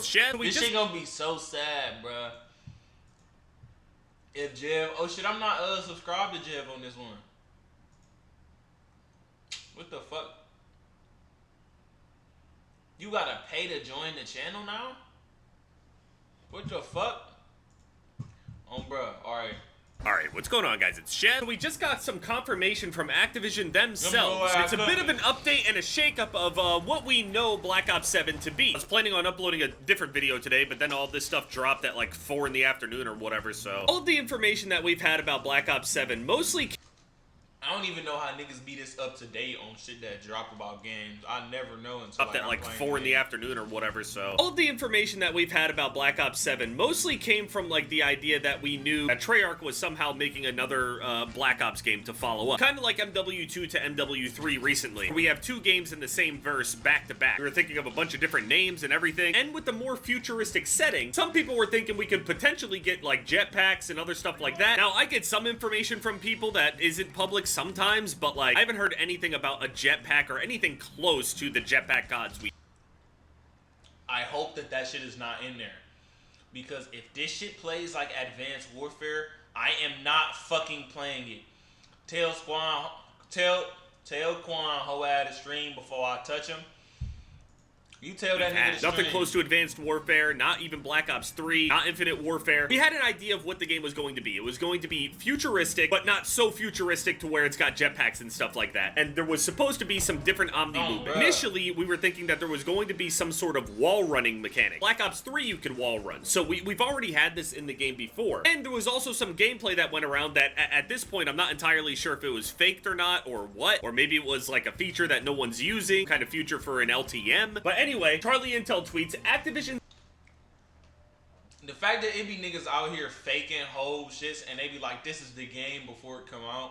it's Shed. This shit gonna be so sad, bruh. If Jev... Oh, shit, I'm not subscribed to Jev on this one. What the fuck? You gotta pay to join the channel now? What the fuck? Oh, bruh. Alright. Alright, what's going on, guys? It's Shed. We just got some confirmation from Activision themselves. It's a bit of an update and a shakeup of what we know Black Ops 7 to be. I was planning on uploading a different video today, but then all this stuff dropped at like 4 in the afternoon or whatever, so... All of the information that we've had about Black Ops 7 mostly... I don't even know how niggas be this up to date on shit that drop about games. I never know until up at like 4 in the afternoon or whatever, so... All of the information that we've had about Black Ops 7 mostly came from like the idea that we knew that Treyarch was somehow making another Black Ops game to follow up. Kind of like MW2 to MW3 recently. We have 2 games in the same verse back to back. We were thinking of a bunch of different names and everything, and with the more futuristic setting, some people were thinking we could potentially get like jetpacks and other stuff like that. Now, I get some information from people that isn't public sometimes, but like I haven't heard anything about a jetpack or anything close to the jetpack gods I hope that that shit is not in there, because if this shit plays like Advanced Warfare, I am not fucking playing it. Tell Quan ho at a stream before I touch him. You tell that nigga to nothing close to Advanced Warfare, not even Black Ops 3, not Infinite Warfare. We had an idea of what the game was going to be. It was going to be futuristic, but not so futuristic to where it's got jetpacks and stuff like that. And there was supposed to be some different Omni movement. Initially, we were thinking that there was going to be some sort of wall running mechanic. Black Ops 3, you could wall run. So we've already had this in the game before. And there was also some gameplay that went around that at this point, I'm not entirely sure if it was faked or not, or what. Or maybe it was like a feature that no one's using, kind of future for an LTM. But anyway, Charlie Intel tweets, Activision... The fact that it be niggas out here faking whole shits and they be like, this is the game before it come out.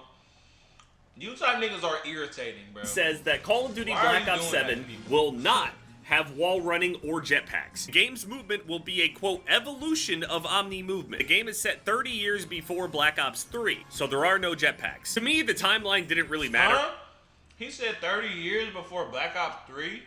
You type niggas are irritating, bro. Says that Call of Duty Black Ops 7 will not have wall running or jetpacks. The game's movement will be a, quote, evolution of Omni movement. The game is set 30 years before Black Ops 3, so there are no jetpacks. To me, the timeline didn't really matter. Huh? He said 30 years before Black Ops 3?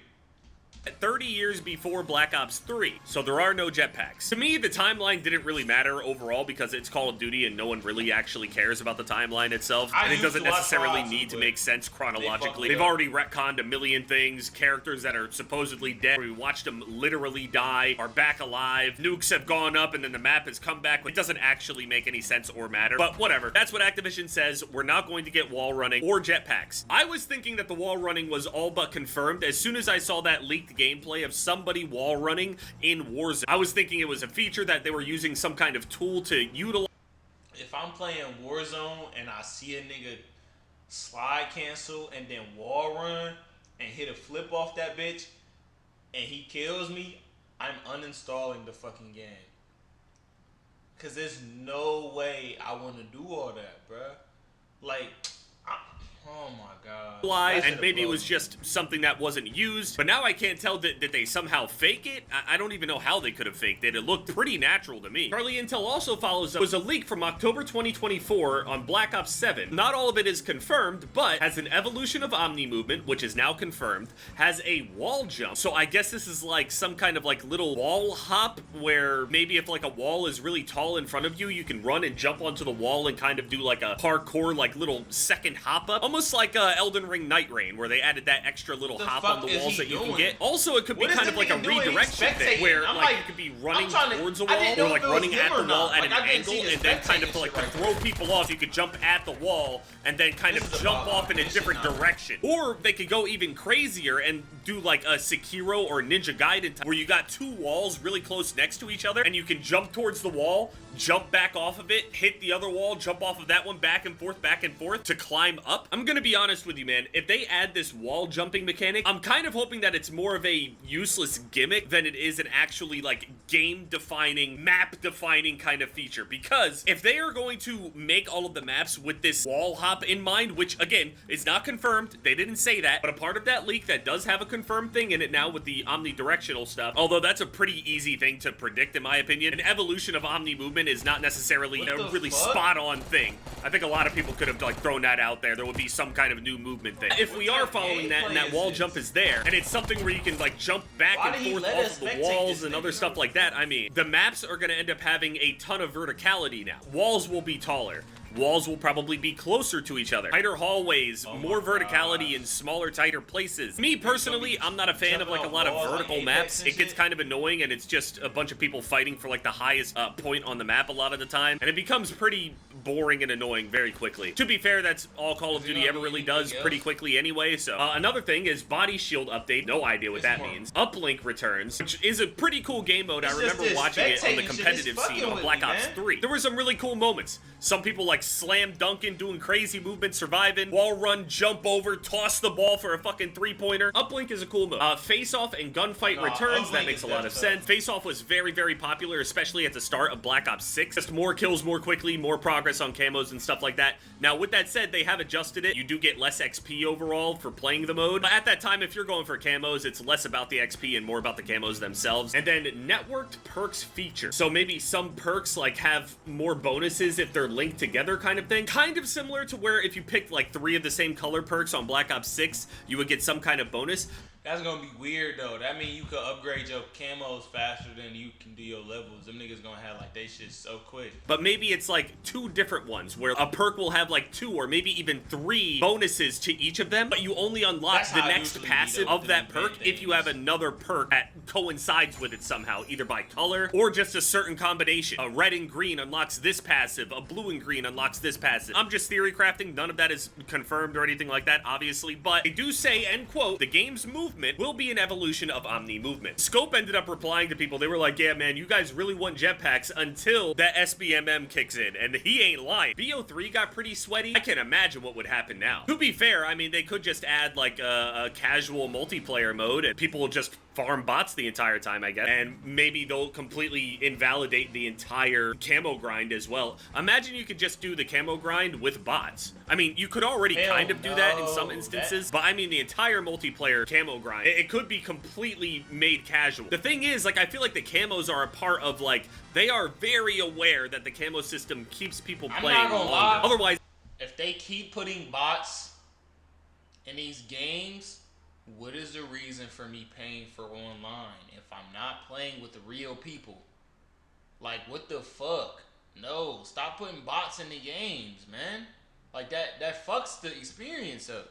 30 years before Black Ops 3, so there are no jetpacks. To me, the timeline didn't really matter overall because it's Call of Duty and no one really actually cares about the timeline itself. And it doesn't necessarily need to make sense chronologically. They've already retconned a million things. Characters that are supposedly dead, we watched them literally die, are back alive. Nukes have gone up and then the map has come back. It doesn't actually make any sense or matter, but whatever. That's what Activision says. We're not going to get wall running or jetpacks. I was thinking that the wall running was all but confirmed as soon as I saw that leaked gameplay of somebody wall running in Warzone. I was thinking it was a feature that they were using some kind of tool to utilize. If I'm playing Warzone and I see a nigga slide cancel and then wall run and hit a flip off that bitch and he kills me, I'm uninstalling the fucking game. Cause there's no way I want to do all that, bruh. Like, oh my god. And maybe it was just something that wasn't used, but now I can't tell did they somehow fake it? I don't even know how they could have faked it. It looked pretty natural to me. Charlie Intel also follows up. It was a leak from October 2024 on Black Ops 7. Not all of it is confirmed, but has an evolution of Omni movement, which is now confirmed, has a wall jump. So I guess this is like some kind of like little wall hop where maybe if like a wall is really tall in front of you, you can run and jump onto the wall and kind of do like a parkour, like little second hop up. Almost like Elden Ring Night Rain, where they added that extra little hop on the walls that you can get. Also, it could be kind of like a redirection thing, where like you could be running towards a wall, or like running at the wall at an angle, and then kind of like to throw people off, you could jump at the wall, and then kind of jump off in a different direction. Or they could go even crazier and do like a Sekiro or Ninja Gaiden type, where you got 2 walls really close next to each other, and you can jump towards the wall, jump back off of it, hit the other wall, jump off of that one, back and forth to climb up. I'm gonna be honest with you, man. If they add this wall jumping mechanic, I'm kind of hoping that it's more of a useless gimmick than it is an actually like game-defining, map-defining kind of feature. Because if they are going to make all of the maps with this wall hop in mind, which again is not confirmed, they didn't say that, but a part of that leak that does have a confirmed thing in it now with the omnidirectional stuff, although that's a pretty easy thing to predict in my opinion. An evolution of omni movement is not necessarily a really spot-on thing. I think a lot of people could have like thrown that out there. There would be some kind of new movement thing. If we are following that and that wall jump is there, and it's something where you can like jump back and forth off of the walls and other stuff like that, I mean, the maps are going to end up having a ton of verticality now. Walls will be taller. Walls will probably be closer to each other. Tighter hallways, more verticality in smaller, tighter places. Me personally, I'm not a fan of like a lot of vertical maps. It gets kind of annoying and it's just a bunch of people fighting for like the highest point on the map a lot of the time. And it becomes pretty boring and annoying very quickly. To be fair, that's all Call of Duty ever really does pretty quickly anyway. So another thing is body shield update. No idea what that means. Uplink returns, which is a pretty cool game mode. I remember watching it on the competitive scene on Black Ops 3. There were some really cool moments. Some people like slam dunking, doing crazy movements, surviving, wall run, jump over, toss the ball for a fucking three-pointer. Uplink is a cool mode. Face-off and gunfight returns. That makes a lot of sense. Face-off was very, very popular, especially at the start of Black Ops 6. Just more kills more quickly, more progress on camos and stuff like that. Now, with that said, they have adjusted it. You do get less XP overall for playing the mode. But at that time, if you're going for camos, it's less about the XP and more about the camos themselves. And then networked perks feature. So maybe some perks like have more bonuses if they're linked together kind of thing. Kind of similar to where if you picked like 3 of the same color perks on Black Ops 6, you would get some kind of bonus. That's gonna be weird though. That means you could upgrade your camos faster than you can do your levels. Them niggas gonna have like they shit so quick. But maybe it's like 2 different ones where a perk will have like 2 or maybe even 3 bonuses to each of them, but you only unlock the next passive of that perk if you have another perk that coincides with it somehow, either by color or just a certain combination. A red and green unlocks this passive, a blue and green unlocks this passive. I'm just theory crafting. None of that is confirmed or anything like that, obviously, but they do say, end quote, the game's movement will be an evolution of Omni movement. Scope ended up replying to people. They were like, yeah, man, you guys really want jetpacks until that SBMM kicks in, and he ain't lying. BO3 got pretty sweaty. I can't imagine what would happen now. To be fair, I mean, they could just add like a casual multiplayer mode and people will just farm bots the entire time, I guess, and maybe they'll completely invalidate the entire camo grind as well. Imagine you could just do the camo grind with bots. I mean, you could already kind of do that in some instances, but I mean the entire multiplayer camo grind, it could be completely made casual. The thing is, like, I feel like the camos are a part of, like, they are very aware that the camo system keeps people playing longer. Otherwise, if they keep putting bots in these games, what is the reason for me paying for online if I'm not playing with the real people? Like, what the fuck? No, stop putting bots in the games, man. Like, that fucks the experience up.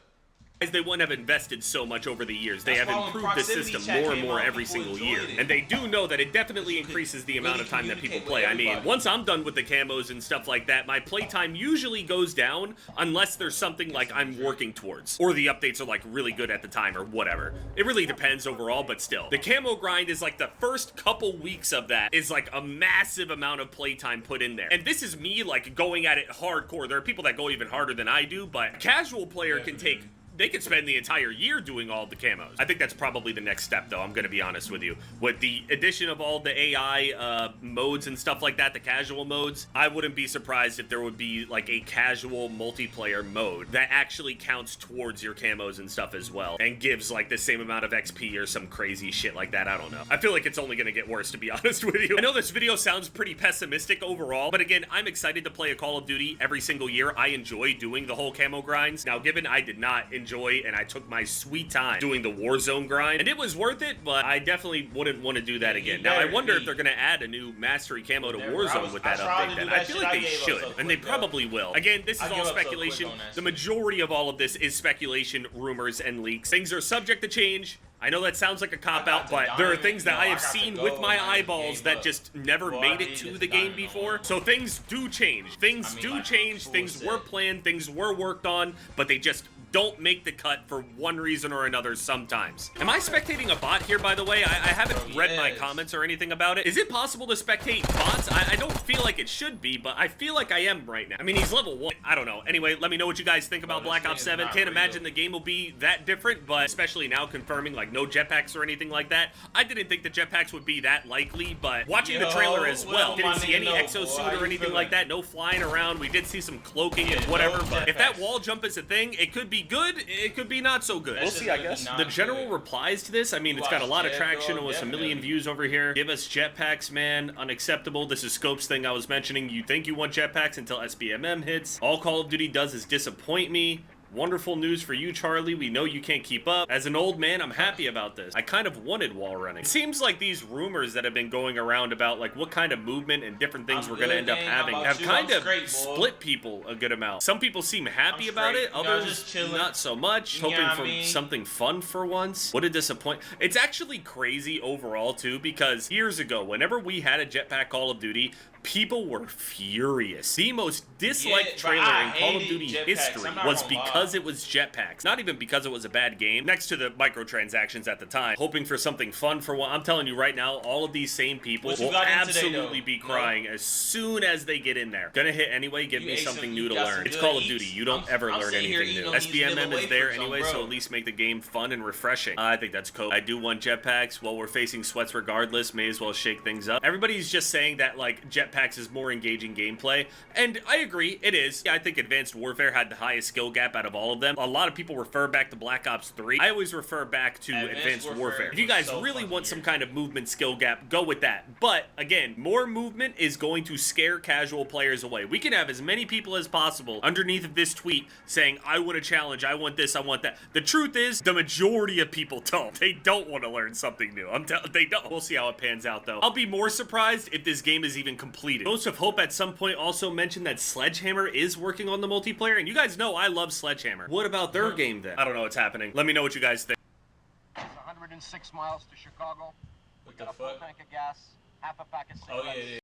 They wouldn't have invested so much over the years. They have improved the system more and more every single year. And they do know that it definitely increases the amount of time that people play. I mean, once I'm done with the camos and stuff like that, my playtime usually goes down unless there's something like I'm working towards. Or the updates are like really good at the time or whatever. It really depends overall, but still. The camo grind is like the first couple weeks of that is like a massive amount of playtime put in there. And this is me like going at it hardcore. There are people that go even harder than I do, but a casual player can take... They could spend the entire year doing all the camos. I think that's probably the next step, though. I'm going to be honest with you. With the addition of all the AI modes and stuff like that, the casual modes, I wouldn't be surprised if there would be like a casual multiplayer mode that actually counts towards your camos and stuff as well and gives like the same amount of XP or some crazy shit like that. I don't know. I feel like it's only going to get worse, to be honest with you. I know this video sounds pretty pessimistic overall, but again, I'm excited to play a Call of Duty every single year. I enjoy doing the whole camo grinds. Now, given I did not enjoy and I took my sweet time doing the Warzone grind, and it was worth it, but I definitely wouldn't want to do that again. Now, I wonder if they're going to add a new Mastery Camo to Warzone with that update then. I feel like they should, and they probably will. Again, this is all speculation. The majority of all of this is speculation, rumors, and leaks. Things are subject to change. I know that sounds like a cop-out, but there are things that I have seen with my eyeballs that just never made it to the game before. So things do change. Things do change. Things were planned. Things were worked on, but they just don't make the cut for one reason or another sometimes. Am I spectating a bot here, by the way? I haven't read my comments or anything about it. Is it possible to spectate bots? I don't feel like it should be, but I feel like I am right now. I mean, he's level 1. I don't know. Anyway, let me know what you guys think about Black Ops 7. Can't imagine the game will be that different, but especially now confirming like no jetpacks or anything like that. I didn't think the jetpacks would be that likely, but watching the trailer as well, didn't see any exosuit or anything like that. No flying around. We did see some cloaking and whatever, but if that wall jump is a thing, it could be good, it could be not so good. We'll see, I guess. The general replies to this, I mean, it's got a lot of traction, almost a million views over here. Give us jetpacks, man. Unacceptable. This is Scope's thing I was mentioning. You think you want jetpacks until SBMM hits. All Call of Duty does is disappoint me. Wonderful news for you, Charlie. We know you can't keep up. As an old man, I'm happy about this. I kind of wanted wall running. It seems like these rumors that have been going around about like what kind of movement and different things we're gonna end up having have kind of split people a good amount. Some people seem happy about it, others not so much. Hoping for something fun for once. What a disappointment. It's actually crazy overall too, because years ago, whenever we had a jetpack Call of Duty, people were furious. The most disliked trailer in Call of Duty history was because it was jetpacks. Not even because it was a bad game. Next to the microtransactions at the time. Hoping for something fun for one. I'm telling you right now, all of these same people will absolutely be crying as soon as they get in there. Gonna hit anyway, give me something new to learn. It's Call of Duty. You don't ever learn anything new. SBMM is there anyway, so at least make the game fun and refreshing. I think that's cool. I do want jetpacks. Well, we're facing sweats regardless. May as well shake things up. Everybody's just saying that like jetpacks is more engaging gameplay, and I agree, it is. I think Advanced Warfare had the highest skill gap out of all of them. A lot of people refer back to Black Ops 3. I always refer back to Advanced Warfare. If you guys really want some kind of movement skill gap, go with that. But again, more movement is going to scare casual players away. We can have as many people as possible underneath of this tweet saying, I want a challenge, I want this, I want that. The truth is, the majority of people don't. They don't want to learn something new. They don't. We'll see how it pans out though. I'll be more surprised if this game is even completed. Ghost of Hope at some point also mentioned that Sledgehammer is working on the multiplayer, and you guys know I love Sledgehammer. What about their game then? I don't know what's happening. Let me know what you guys think. It's 106 miles to Chicago. What the Got a full fuck? tank of gas, half a pack of cigarettes. Oh yeah, yeah.